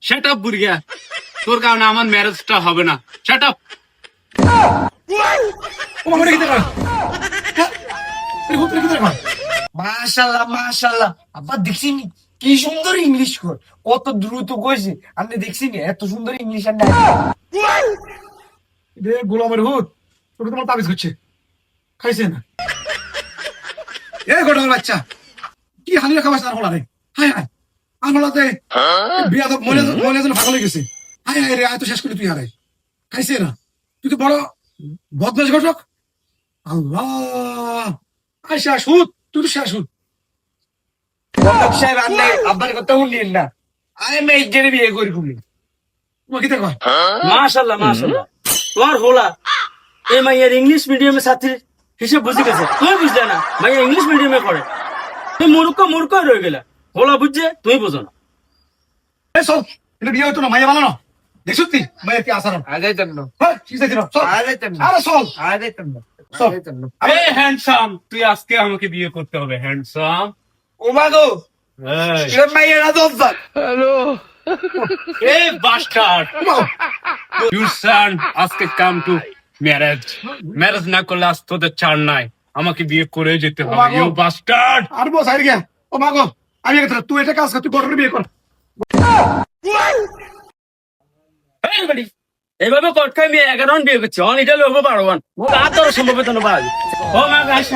Shut up বুড়িয়া, তোর কারণে আমার ম্যারেজটা হবে না। Shut up. মাশাআল্লাহ মাশাআল্লাহ, আব্বা দেখছি নি কি সুন্দর ইংলিশ কর, কত দ্রুত কইছে। আপনি দেখছি নি এত সুন্দর ইংলিশ আর নাই। গোলামের হুদ তোকে তোমার তাবিজ করছে, খাইছে না? এ গোটার বাচ্চা, কি হানি রাখা বাচ্চা আর হলা রে? হায় হায়, আমলাতে বিয়া তো মনে যেন ভাগ হয়ে গেছে। হায় হায় রে, আয় তো শেষ করে তুই হারাই, খাইছে না? তুই তো বড় বদমাশ ঘটক। আল্লাহ, আয় শেষ হুদ, তুই তো শেষ হুদ। ঘটক সাহেব আপনি আব্বার কথা শুনলেন না, আমি মেয়ের বিয়ে করি তুমি। তোমার কি দেখো? মাশাআল্লাহ মাশাআল্লাহ, তোমার হোলা এই মাইয়ার ইংলিশ মিডিয়ামে ছাত্রীর হিসেব বুঝে গেছে। তুমি বুঝলে না, মাইয়া ইংলিশ মিডিয়ামে পড়ে। তুমি মূর্খ রয়ে গেলা। হোলা বুঝছে, তুমি বুঝো না। এই চল, এটা বিয়ে হইতো না, মাইয়া বানানো দেখছো তুই মাইয়া কি আসার? আজাইতাম না, হ্যাঁ কি চাইছিল? চল আজাইতাম না, আরে চল। আজাইতাম না, চল। আজাইতাম না। এ হ্যান্ডসাম, তুই আজকে আমাকে বিয়ে করতে হবে। হ্যান্ডসাম, ও মা গো, এর মাইয়েরা দরজার। এ বাস্টার্ড, ইউর সন আজকে কাম টু ম্যারেজ। ম্যারেজ না করলে আজ তোদের ছাড় নাই, আমাকে বিয়ে করে যেতে হবে। বাবা। You bastard. আর বস হারিয়ে গিয়া। ও মা গো, আমি একটা তুই এটা কাজ কর, তুই বড় বিয়ে কর। এইভাবে কটকায় মেয়ে 11 বিয়ে করছে, অন এটা লোক 12 ও আর তোর সম্ভবত না ভাই। ও মা গাছ